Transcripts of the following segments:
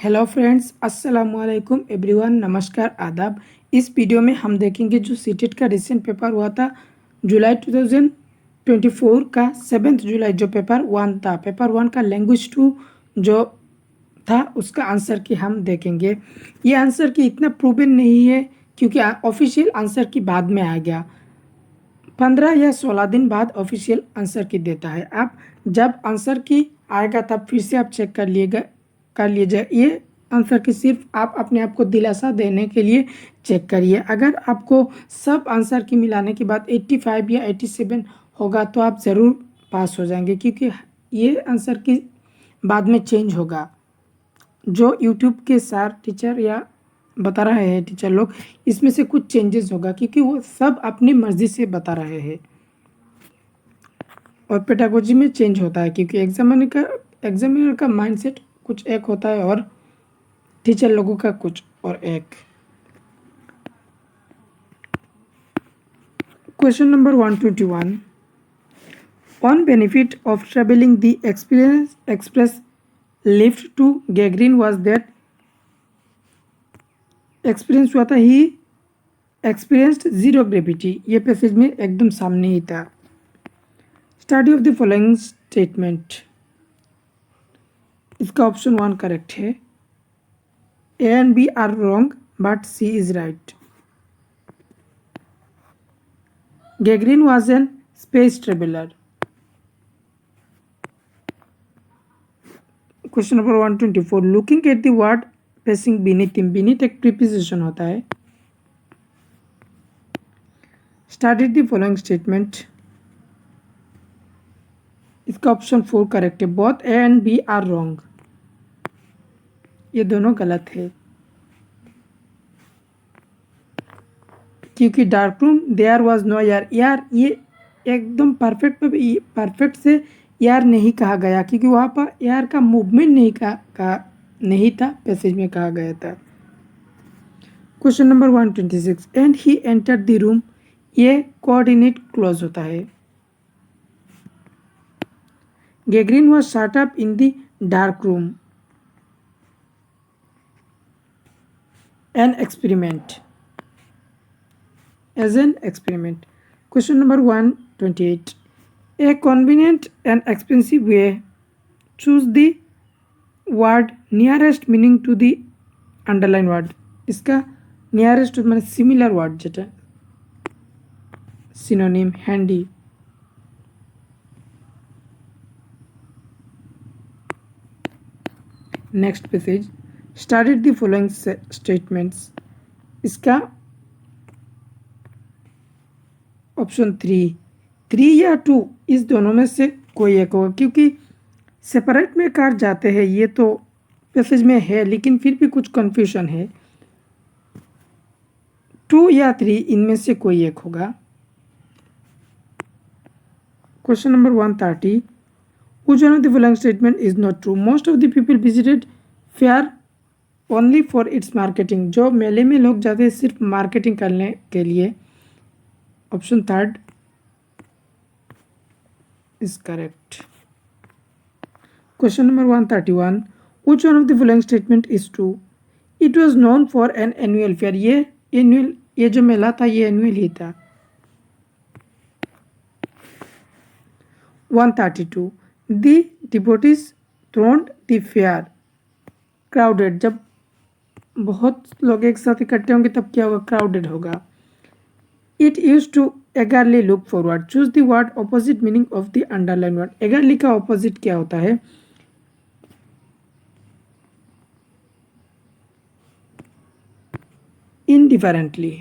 Hello friends, अस्सलाम वालेकुम everyone. नमस्कार, आदाब। इस वीडियो में हम देखेंगे जो सीटेट का रिसेंट पेपर हुआ था जुलाई 2024 का 7 जुलाई, जो पेपर वन था। पेपर वन का लैंग्वेज टू जो था उसका आंसर की हम देखेंगे। ये आंसर की इतना प्रूवन नहीं है क्योंकि ऑफिशियल आंसर की बाद में आ गया। 15 या 16 दिन बाद ऑफिशियल आंसर की देता है। आप जब आंसर की आएगा तब फिर से आप चेक कर लीजिए। ये आंसर की सिर्फ आप अपने आप को दिलासा देने के लिए चेक करिए। अगर आपको सब आंसर की मिलाने के बाद 85 या 87 होगा तो आप ज़रूर पास हो जाएंगे, क्योंकि ये आंसर की बाद में चेंज होगा। जो यूट्यूब के सर टीचर या बता रहे हैं टीचर लोग, इसमें से कुछ चेंजेस होगा क्योंकि वो सब अपनी मर्जी से बता रहे हैं। और पेडागोजी में चेंज होता है क्योंकि एग्जामिनर का माइंडसेट कुछ एक होता है और टीचर लोगों का कुछ और एक। Question number 121, on benefit of travelling the express lift to Gagarin was that experience हुआ था ही एक्सपीरियंस्ड जीरो ग्रेविटी। ये पैसेज में एकदम सामने ही था। Study of the following statement, इसका ऑप्शन 1 करेक्ट है। A and B are wrong but C is right. Gagarin was an space traveller. Question number 124, looking at the word facing beneath him. Beneath एक preposition होता है। Study the following statement, इसका option 4 correct है। Both A and B are wrong, ये दोनों गलत है क्योंकि dark room there was no air. यार ये एकदम परफेक्ट से यार नहीं कहा गया क्योंकि वहाँ पर यार का मूवमेंट नहीं था, पैसेज में कहा गया था। Question number 126, and he entered the room, ये कोऑर्डिनेट क्लोज होता है। Gagarin was shut up in the dark room, an experiment, as an experiment. Question number 128, a convenient and expensive way, choose the word nearest meaning to the underline word। इसका nearest माने similar word যেটা synonym handy। next passage, study the following statements। इसका option 3 या 2 इस दोनों में से कोई एक होगा क्योंकि सेपरेट में कार जाते हैं, ये तो पैसेज में है लेकिन फिर भी कुछ कंफ्यूजन है। 2 या 3 इनमें से कोई एक होगा। Question number 130, which one of the following statement is not true. Most of the people visited fair only for its marketing. जो मेले में लोग जाते हैं सिर्फ मार्केटिंग करने के लिए। Option 3 is correct. Question number 131, which one of the following statement is true? It was known for an annual fair। ये जो मेला था ये एनुअल ही था। 132, the devotees thronged the fair crowded। जब बहुत लोग एक साथ इकट्ठे होंगे तब क्या होगा, क्राउडेड होगा। It used to eagerly look forward, choose the word opposite meaning of the underline word। eagerly का opposite क्या होता है, indifferently।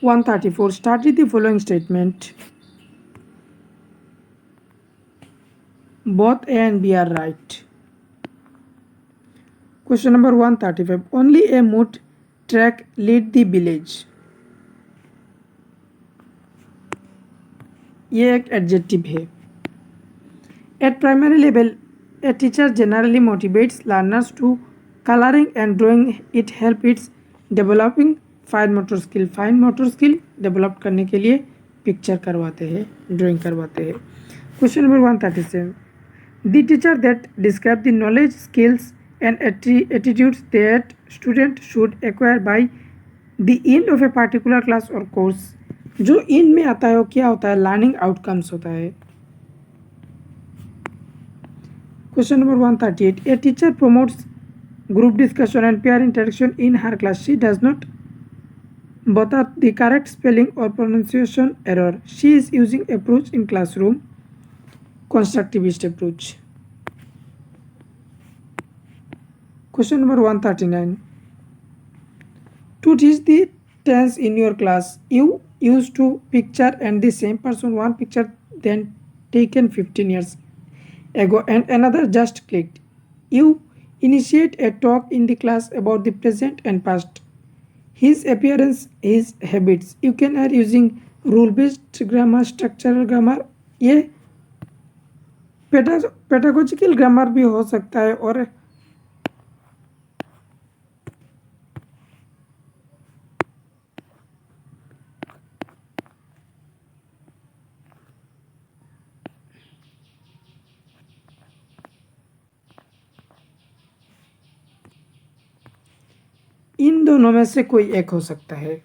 One 34, study the following statement, both A and B are right। Question number 135, only a moot track lead the village। ये एक adjective है। At primary level, a teacher generally motivates learners to coloring and drawing। It helps its developing fine motor skill develop करने के लिए picture करवाते हैं, drawing करवाते हैं। Question number 137, the teacher that describe the knowledge skills and attitudes that student should acquire by the end of a particular class और course. जो इन में आता है वो क्या होता है? लर्निंग आउटकम्स होता है। Question number 138, a teacher promotes group discussion and peer interaction in her class. She does not bother the correct spelling or pronunciation error. She is using approach in classroom, constructivist approach. Question number 139, to teach the tense in your class, you used to picture and the same person one picture then taken 15 years ago and another just clicked. You initiate a talk in the class about the present and past, his appearance, his habits. You can are using rule based grammar, structural grammar. ये pedagogical grammar भी हो सकता है और इन दोनों में से कोई एक हो सकता है।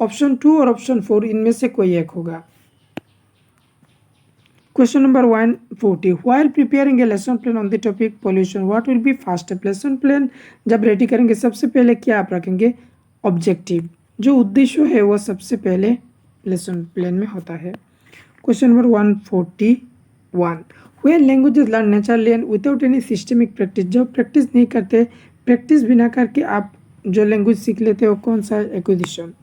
ऑप्शन 2 और ऑप्शन 4 इनमें से कोई एक होगा। Question number 140, while preparing A lesson plan on the topic pollution what will be first step. Lesson plan जब रेडी करेंगे सबसे पहले क्या आप रखेंगे? ऑब्जेक्टिव, जो उद्देश्य है वो सबसे पहले लेसन प्लान में होता है। Question number 141, when languages learn naturally and without any systemic practice. जब प्रैक्टिस नहीं करते, प्रैक्टिस बिना करके आप जो लैंग्वेज सीख लेते हो कौन सा? Acquisition.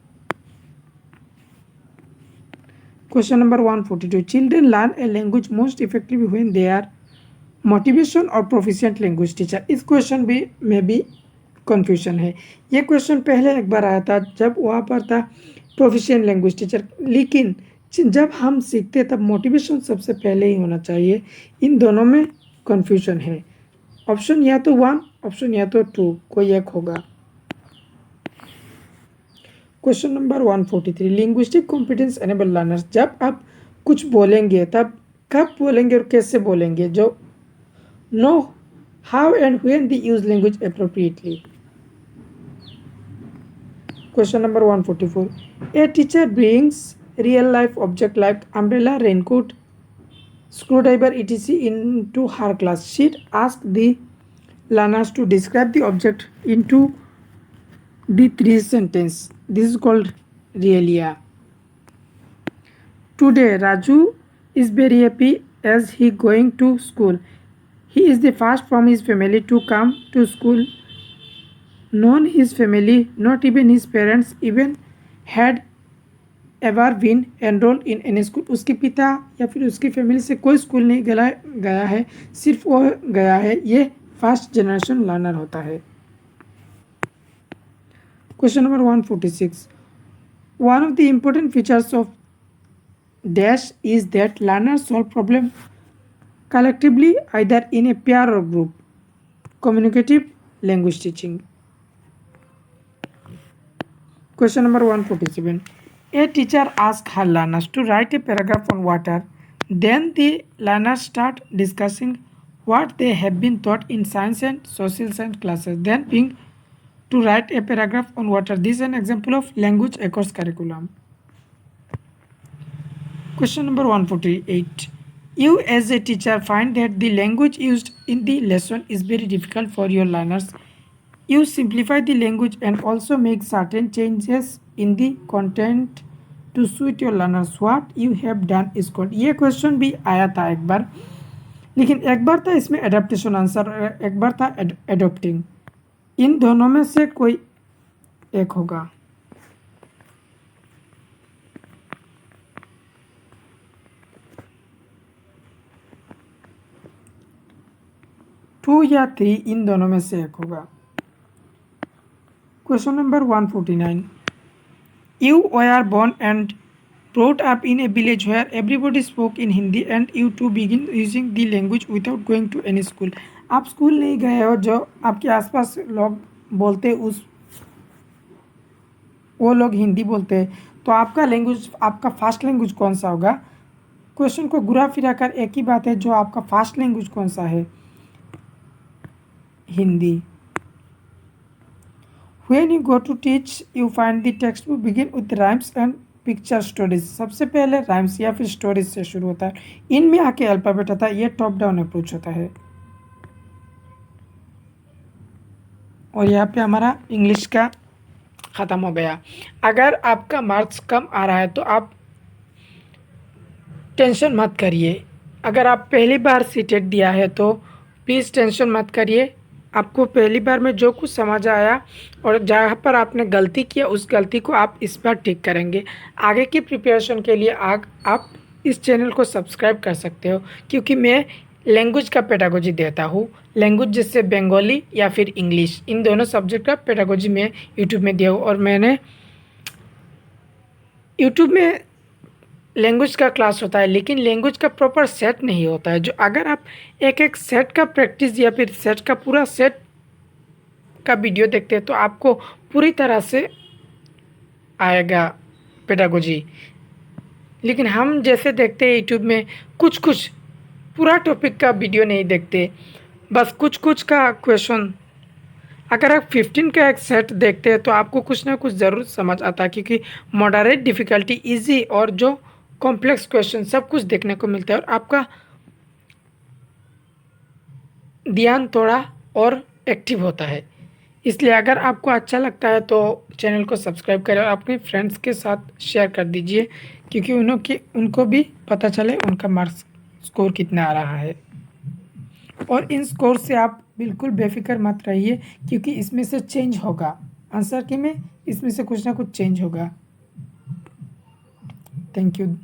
Question number 142, children learn a language most effectively when they are motivation और प्रोफिशिएंट लैंग्वेज टीचर। इस क्वेश्चन भी में भी कन्फ्यूजन है। ये क्वेश्चन पहले एक बार आया था जब वहाँ पर था प्रोफिशिएंट लैंग्वेज टीचर, लेकिन जब हम सीखते तब मोटिवेशन सबसे पहले ही होना चाहिए। इन दोनों में कन्फ्यूजन है। ऑप्शन या तो 1, ऑप्शन या तो 2, कोई एक होगा। Question number 143, linguistic competence enable learners. जब आप कुछ बोलेंगे तब कब बोलेंगे और कैसे बोलेंगे? जो know how and when the use language appropriately. Question number 144, a teacher brings real life object like umbrella, raincoat, screwdriver etc into her class. She asked the learners to describe the object into the 3 sentence. This is called realia. Today Raju is very happy as he going to school. He is the first from his family to come to school. None his family, not even his parents, even had ever been enrol in any school. उसके पिता या फिर उसकी family से कोई school नहीं गया है, सिर्फ वो गया है। ये फर्स्ट जनरेशन लर्नर होता है। Question number 146, one of the important features of dash is that learners solve problem collectively either in a pair और group. Communicative language teaching. Question number 147, a teacher asks her learners to write a paragraph on water. Then the learners start discussing what they have been taught in science and social science classes. Then being to write a paragraph on water. This is an example of language across curriculum. Question number 148. You as a teacher find that the language used in the lesson is very difficult for your learners. You simplify the language and also make certain changes in the content to suit your learners. What you have done is called। ये question भी आया था एक बार, लेकिन एक बार था इसमें adaptation answer, एक बार था एडोप्टिंग। इन दोनों में से कोई एक होगा। टू या 3 इन दोनों में से एक होगा। Question number 149, you were born and brought up in a village where everybody spoke in Hindi and you too begin using the language without going to any school. आप स्कूल नहीं गए हो, जो आपके आसपास लोग बोलते उस वो लोग हिंदी बोलते हैं, तो आपका लैंग्वेज, आपका फास्ट लैंग्वेज कौन सा होगा? क्वेश्चन को घुरा फिरा कर एक ही बात है, जो आपका फास्ट लैंग्वेज कौन सा है? Hindi. When you go to teach, you find the textbook begin with rhymes and picture stories. सबसे पहले राइम्स या फिर स्टोरीज से शुरू होता है, इनमें आके अल्फाबेट आता है। ये टॉप डाउन अप्रोच होता है। और यहाँ पे हमारा इंग्लिश का ख़त्म हो गया। अगर आपका मार्क्स कम आ रहा है तो आप टेंशन मत करिए। अगर आप पहली बार सीटेट दिया है तो प्लीज़ टेंशन मत करिए। आपको पहली बार में जो कुछ समझ आया और जहाँ पर आपने गलती किया, उस गलती को आप इस बार ठीक करेंगे। आगे की प्रिपरेशन के लिए आप इस चैनल को सब्सक्राइब कर सकते हो, क्योंकि मैं लैंग्वेज का पेडागोजी देता हूँ। लैंग्वेज जैसे बंगाली या फिर इंग्लिश, इन दोनों सब्जेक्ट का पेडागोजी मैं यूट्यूब में दिया हूँ। और मैंने यूट्यूब में लैंग्वेज का क्लास होता है, लेकिन लैंग्वेज का प्रॉपर सेट नहीं होता है। जो अगर आप एक एक सेट का प्रैक्टिस या फिर सेट का पूरा सेट का वीडियो देखते हैं तो आपको पूरी तरह से आएगा पेडागोजी। लेकिन हम जैसे देखते हैं यूट्यूब में, कुछ कुछ पूरा टॉपिक का वीडियो नहीं देखते, बस कुछ कुछ का क्वेश्चन। अगर आप 15 का एक सेट देखते हैं तो आपको कुछ ना कुछ ज़रूर समझ आता है, क्योंकि मॉडरेट डिफ़िकल्टी, इजी और जो कॉम्प्लेक्स क्वेश्चन सब कुछ देखने को मिलता है, और आपका ध्यान थोड़ा और एक्टिव होता है। इसलिए अगर आपको अच्छा लगता है तो चैनल को सब्सक्राइब करें और अपने फ्रेंड्स के साथ शेयर कर दीजिए, क्योंकि उनको भी पता चले उनका मार्क्स स्कोर कितना आ रहा है। और इन स्कोर से आप बिल्कुल बेफिक्र मत रहिए, क्योंकि इसमें से चेंज होगा आंसर की में, इसमें से कुछ ना कुछ चेंज होगा। Thank you.